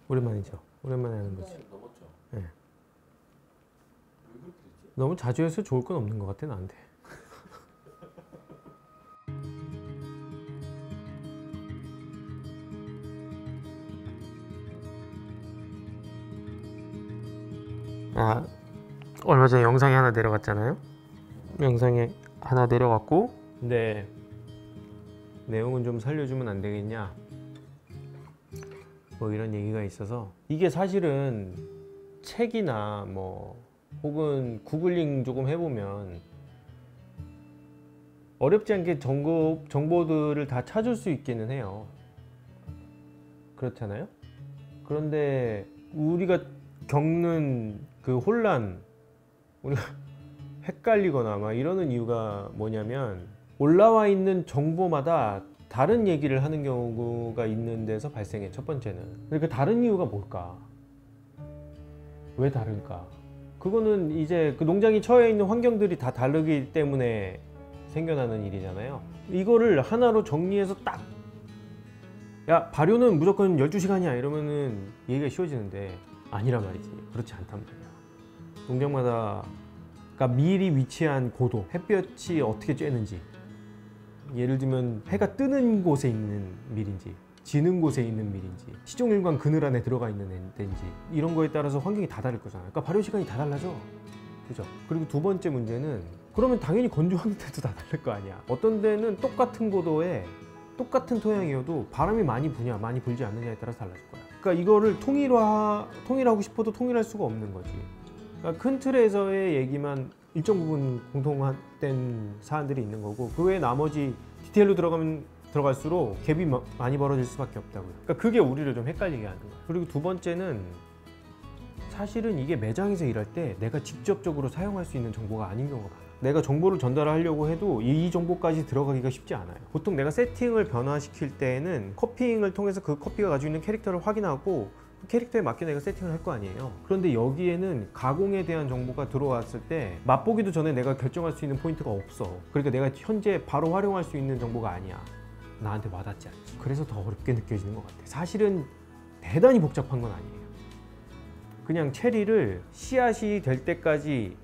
오랜만이죠. 오랜만에 하는 거지. 넘었죠. 네. 왜 그렇게 됐지? 너무 자주 해서 좋을 건 없는 것 같아 나한테. 아, 얼마 전에 영상이 하나 내려갔잖아요. 영상에 하나 내려갔고, 근데 내용은 좀 살려주면 안 되겠냐, 뭐 이런 얘기가 있어서. 이게 사실은 책이나 뭐 혹은 구글링 조금 해보면 어렵지 않게 정보들을 다 찾을 수 있기는 해요. 그렇잖아요. 그런데 우리가 겪는 그 혼란, 우리가 헷갈리거나 막 이러는 이유가 뭐냐면, 올라와 있는 정보마다 다른 얘기를 하는 경우가 있는 데서 발생해. 첫 번째는. 그러니까 다른 이유가 뭘까? 왜 다를까? 그거는 이제 그 농장이 처해 있는 환경들이 다 다르기 때문에 생겨나는 일이잖아요. 이거를 하나로 정리해서 딱, 야, 발효는 무조건 12시간이야 이러면은 얘기가 쉬워지는데, 아니란 말이지. 그렇지 않단 말이야. 농장마다, 그러니까 밀이 위치한 고도, 햇볕이 어떻게 쬐는지, 예를 들면 해가 뜨는 곳에 있는 밀인지 지는 곳에 있는 밀인지 시종일관 그늘 안에 들어가 있는 데인지, 이런 거에 따라서 환경이 다 다를 거잖아요. 그러니까 발효 시간이 다 달라져. 그죠? 그리고 두 번째 문제는, 그러면 당연히 건조한 데도 다 다를 거 아니야. 어떤 데는 똑같은 고도에 똑같은 토양이어도 바람이 많이 부냐 많이 불지 않느냐에 따라서 달라질 거야. 그러니까 이거를 통일하고 싶어도 통일할 수가 없는 거지. 그러니까 큰 틀에서의 얘기만 일정 부분 공통된 사안들이 있는 거고, 그 외에 나머지 디테일로 들어갈수록 갭이 많이 벌어질 수밖에 없다고요. 그러니까 그게 우리를 좀 헷갈리게 하는 거예요. 그리고 두 번째는, 사실은 이게 매장에서 일할 때 내가 직접적으로 사용할 수 있는 정보가 아닌 경우가 많아요. 내가 정보를 전달하려고 해도 이 정보까지 들어가기가 쉽지 않아요. 보통 내가 세팅을 변화시킬 때에는 커피잉을 통해서 그 커피가 가지고 있는 캐릭터를 확인하고 그 캐릭터에 맞게 내가 세팅을 할 거 아니에요. 그런데 여기에는 가공에 대한 정보가 들어왔을 때 맛보기도 전에 내가 결정할 수 있는 포인트가 없어. 그러니까 내가 현재 바로 활용할 수 있는 정보가 아니야. 나한테 와닿지 않지. 그래서 더 어렵게 느껴지는 것 같아. 사실은 대단히 복잡한 건 아니에요. 그냥 체리를 씨앗이 될 때까지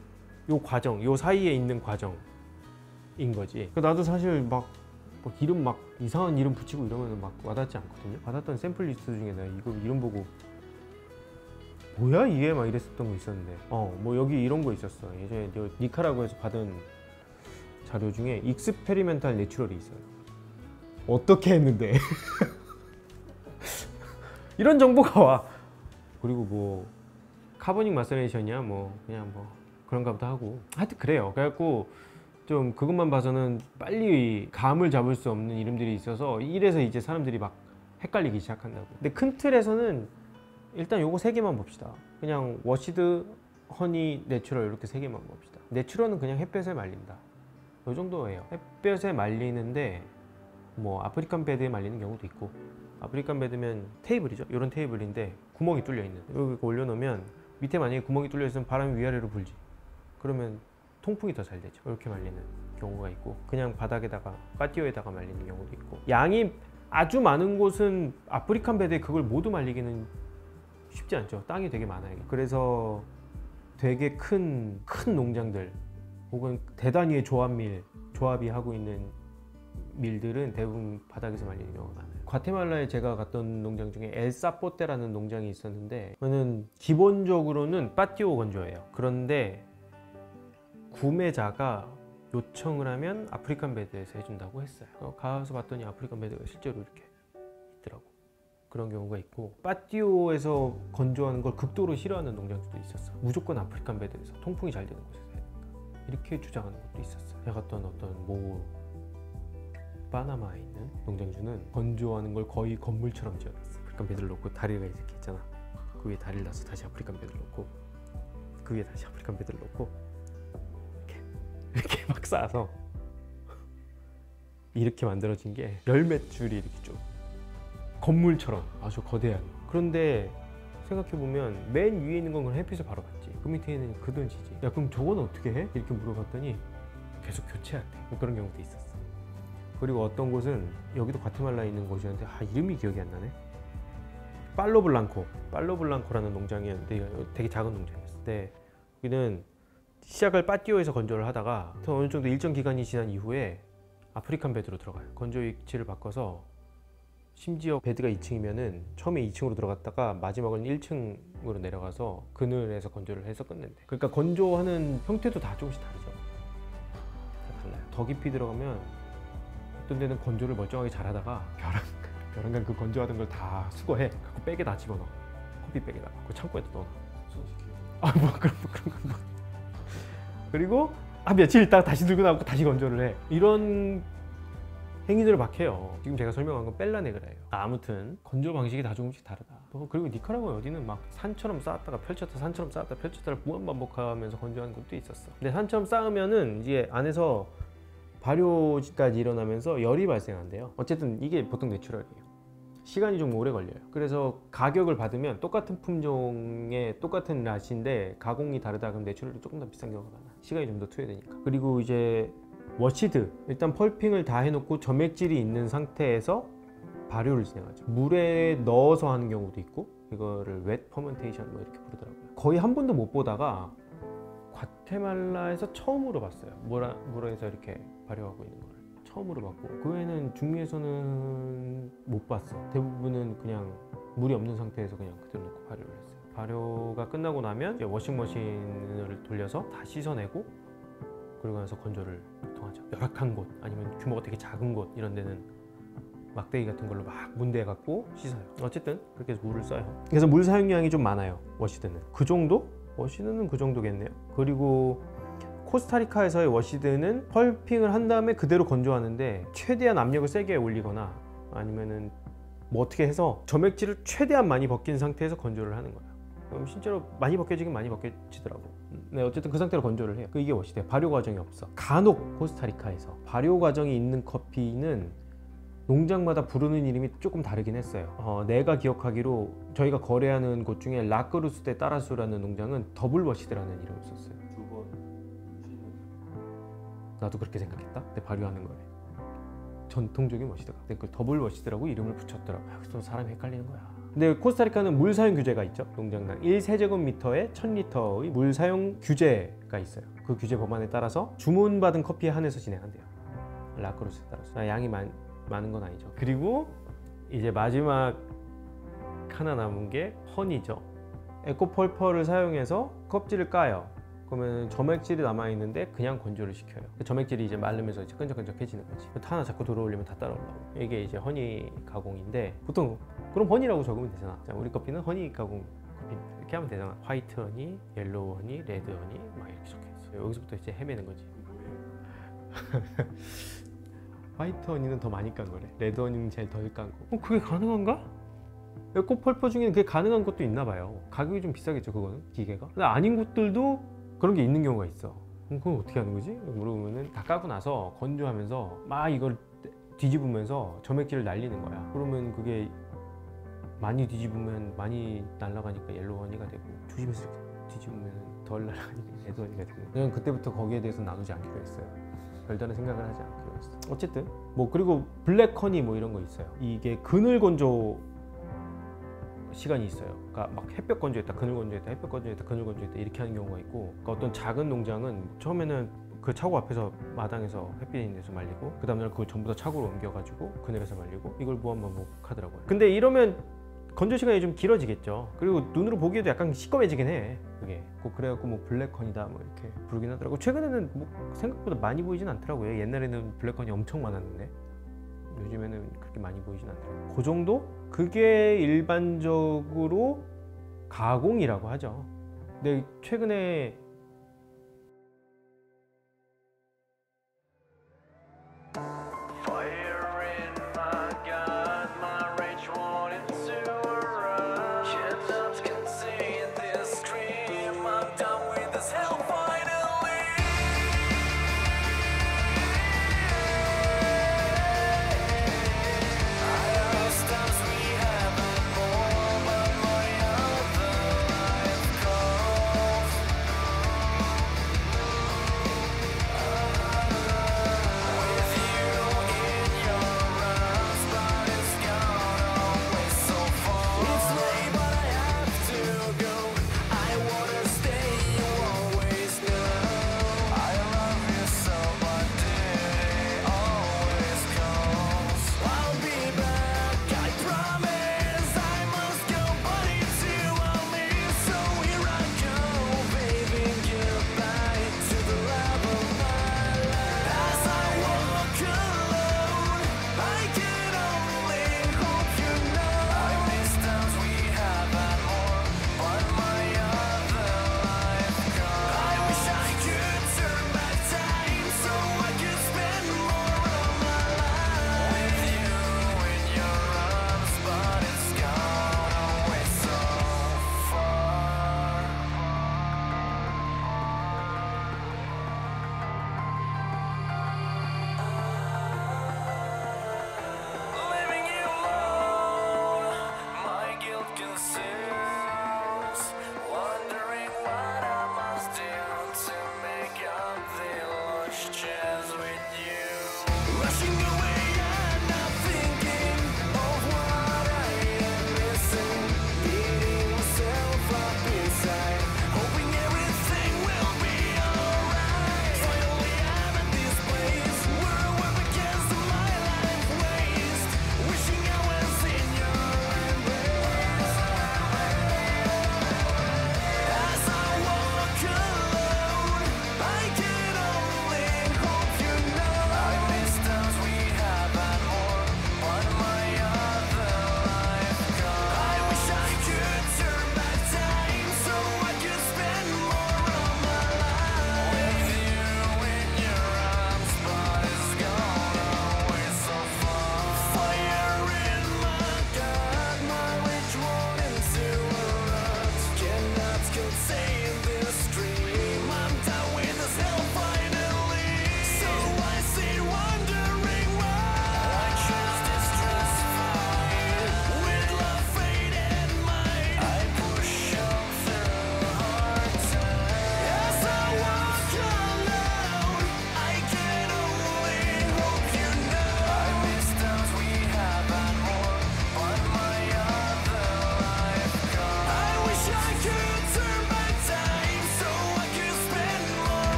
요 과정, 요 사이에 있는 과정인 거지. 나도 사실 막 이름 막 이상한 이름 붙이고 이러면 막 와닿지 않거든요. 받았던 샘플 리스트 중에 내가 이거 이름 보고 뭐야 이게 막 이랬었던 거 있었는데, 뭐 여기 이런 거 있었어. 예전에 니카라구에서 받은 자료 중에 익스페리멘탈 내추럴이 있어요. 어떻게 했는데 이런 정보가 와. 그리고 뭐 카보닉 마세레이션이야 뭐 그냥 뭐 그런가 보다 하고, 하여튼 그래요. 그래갖고 좀 그것만 봐서는 빨리 감을 잡을 수 없는 이름들이 있어서, 이래서 이제 사람들이 막 헷갈리기 시작한다고. 근데 큰 틀에서는 일단 요거 세 개만 봅시다. 그냥 워시드, 허니, 내추럴 이렇게 세 개만 봅시다. 내추럴은 그냥 햇볕에 말린다, 요 정도예요. 햇볕에 말리는데 뭐 아프리칸 베드에 말리는 경우도 있고, 아프리칸 베드면 테이블이죠. 이런 테이블인데 구멍이 뚫려 있는, 여기 올려놓으면 밑에 만약에 구멍이 뚫려 있으면 바람이 위아래로 불지. 그러면 통풍이 더 잘 되죠. 이렇게 말리는 경우가 있고, 그냥 바닥에다가 파티오에다가 말리는 경우도 있고. 양이 아주 많은 곳은 아프리칸 베드에 그걸 모두 말리기는 쉽지 않죠. 땅이 되게 많아요. 그래서 되게 큰 농장들 혹은 대단위의 조합이 하고 있는 밀들은 대부분 바닥에서 말리는 경우가 많아요. 과테말라에 제가 갔던 농장 중에 엘사포테라는 농장이 있었는데, 그거는 기본적으로는 파티오 건조예요. 그런데 구매자가 요청을 하면 아프리칸 베드에서 해준다고 했어요. 가서 봤더니 아프리칸 베드가 실제로 이렇게 있더라고. 그런 경우가 있고, 파티오에서 건조하는 걸 극도로 싫어하는 농장들도 있었어. 무조건 아프리칸 베드에서 통풍이 잘 되는 곳에서 해야 된다, 이렇게 주장하는 것도 있었어요. 제가 갔던 어떤 파나마에 있는 농장주는 건조하는 걸 거의 건물처럼 지어놨어. 아프리칸 베드를 놓고 다리가 이렇게 있잖아. 그 위에 다리를 놔서 다시 아프리칸 베드를 놓고, 그 위에 다시 아프리칸 베드를 놓고, 이렇게 막 쌓아서 이렇게 만들어진 게 열몇 줄이 이렇게 쭉 건물처럼 아주 거대한. 그런데 생각해보면 맨 위에 있는 건 그냥 햇빛을 바로 받지, 그 밑에 있는 그던 지지. 야, 그럼 저건 어떻게 해? 이렇게 물어봤더니 계속 교체한대. 그런 경우도 있었어. 그리고 어떤 곳은, 여기도 과테말라에 있는 곳이었는데 이름이 기억이 안 나네. 팔로블랑코라는 농장이었는데 되게 작은 농장이었어요. 근데 여기는 시작을 빠띠오에서 건조를 하다가 어느 정도 일정 기간이 지난 이후에 아프리칸 베드로 들어가요. 건조 위치를 바꿔서 심지어 베드가 2층이면은 처음에 2층으로 들어갔다가 마지막은 1층으로 내려가서 그늘에서 건조를 해서 끝낸대. 그러니까 건조하는 형태도 다 조금씩 다르죠. 다 달라요. 더 깊이 들어가면 어떤 데는 건조를 멀쩡하게 잘하다가 벼랑간 그 건조하던 걸 다 수거해. 갖고 백에 다 집어넣어. 커피 백에다가 그 창고에다 넣어. 뭐 그런 거. 그리고 며칠 있다가 다시 들고 나오고 다시 건조를 해. 이런 행위들을 막 해요. 지금 제가 설명한 건 뺄라네그라예요. 아무튼 건조 방식이 다 조금씩 다르다. 그리고 니카라구아 어디는 막 산처럼 쌓았다가 펼쳤다, 산처럼 쌓았다 펼쳤다를 무한 반복하면서 건조하는 것도 있었어. 근데 산처럼 쌓으면은 이제 안에서 발효까지 일어나면서 열이 발생한대요. 어쨌든 이게 보통 내추럴이에요. 시간이 좀 오래 걸려요. 그래서 가격을 받으면 똑같은 품종의 똑같은 랏인데 가공이 다르다 그러면 내추럴이 조금 더 비싼 경우가 많아. 시간이 좀 더 투여되니까. 그리고 이제 워시드, 일단 펄핑을 다 해놓고 점액질이 있는 상태에서 발효를 진행하죠. 물에 넣어서 하는 경우도 있고 이거를 웻 퍼먼테이션 뭐 이렇게 부르더라고요. 거의 한 번도 못 보다가 과테말라에서 처음으로 봤어요. 물에서 이렇게 발효하고 있는 거를 처음으로 봤고, 그 외에는 중미에서는 못 봤어. 대부분은 그냥 물이 없는 상태에서 그냥 그대로 놓고 발효를 했어요. 발효가 끝나고 나면 이제 워싱머신을 돌려서 다 씻어내고 그러고 나서 건조를 보통 하죠. 열악한 곳 아니면 규모가 되게 작은 곳 이런 데는 막대기 같은 걸로 막 문대해 갖고 씻어요. 어쨌든 그렇게 해서 물을 써요. 그래서 물 사용량이 좀 많아요. 워시드는 그 정도? 워시드는 그 정도겠네요. 그리고 코스타리카에서의 워시드는 펄핑을 한 다음에 그대로 건조하는데 최대한 압력을 세게 올리거나 아니면은 뭐 어떻게 해서 점액질을 최대한 많이 벗긴 상태에서 건조를 하는 거야. 그럼 실제로 많이 벗겨지긴 많이 벗겨지더라고. 네, 어쨌든 그 상태로 건조를 해요. 이게 워시드야. 발효 과정이 없어. 간혹 코스타리카에서 발효 과정이 있는 커피는 농장마다 부르는 이름이 조금 다르긴 했어요. 내가 기억하기로 저희가 거래하는 곳 중에 라크루스 데 따라수라는 농장은 더블 워시드라는 이름을 썼어요. 나도 그렇게 생각했다. 근데 발효하는 거래. 전통적인 워시드가. 근데 그 더블 워시드라고 이름을 붙였더라고요. 그래서 사람이 헷갈리는 거야. 근데 코스타리카는 물 사용 규제가 있죠. 농장당 1세제곱미터에 1000리터의 물 사용 규제가 있어요. 그 규제 법안에 따라서 주문받은 커피에 한해서 진행한대요. 라크루스에 따라서. 양이 많은 건 아니죠. 그리고 이제 마지막 하나 남은 게 허니죠. 에코펄퍼를 사용해서 껍질을 까요. 그러면 점액질이 남아있는데 그냥 건조를 시켜요. 점액질이 이제 마르면서 이제 끈적끈적해지는 거지. 하나 자꾸 들어올리면 다 따라 올라오고. 이게 이제 허니 가공인데 보통 그럼 허니라고 적으면 되잖아. 자, 우리 커피는 허니 가공 커피입니다. 이렇게 하면 되잖아. 화이트 허니, 옐로우 허니, 레드 허니 막 이렇게 적혀있어. 여기서부터 이제 헤매는 거지. 화이트 허니는 더 많이 깐 거래. 레드 허니는 제일 덜 깐 거. 그게 가능한가? 에코펄퍼 중에는 그게 가능한 것도 있나 봐요. 가격이 좀 비싸겠죠, 그거는 기계가. 근데 아닌 곳들도 그런 게 있는 경우가 있어. 그럼 어떻게 하는 거지? 물어보면은 다 까고 나서 건조하면서 막 이걸 뒤집으면서 점액질을 날리는 거야. 그러면 그게 많이 뒤집으면 많이 날아가니까 옐로우 허니가 되고, 조심해서 뒤집으면 덜 날아가니까 레드 허니가 되고. 그냥 그때부터 거기에 대해서 나누지 않기로 했어요. 별다른 생각을 하지 않기로 했어. 어쨌든 뭐 그리고 블랙 허니 뭐 이런 거 있어요. 이게 그늘 건조 시간이 있어요. 그러니까 막 햇볕 건조했다, 그늘 건조했다, 햇볕 건조했다, 그늘 건조했다 이렇게 하는 경우가 있고, 그러니까 어떤 작은 농장은 처음에는 그 차고 앞에서 마당에서 햇빛 있는 데서 말리고 그 다음날 그걸 전부 다 차고로 옮겨가지고 그늘에서 말리고 이걸 무한반복하더라고요. 근데 이러면 건조 시간이 좀 길어지겠죠. 그리고 눈으로 보기에도 약간 시꺼매지긴 해. 그게 그래갖고 뭐 블랙허니다 뭐 이렇게 부르긴 하더라고. 최근에는 뭐 생각보다 많이 보이진 않더라고요. 옛날에는 블랙허니 엄청 많았는데 요즘에는 그렇게 많이 보이진 않더라고요. 그 정도? 그게 일반적으로 가공이라고 하죠. 근데 최근에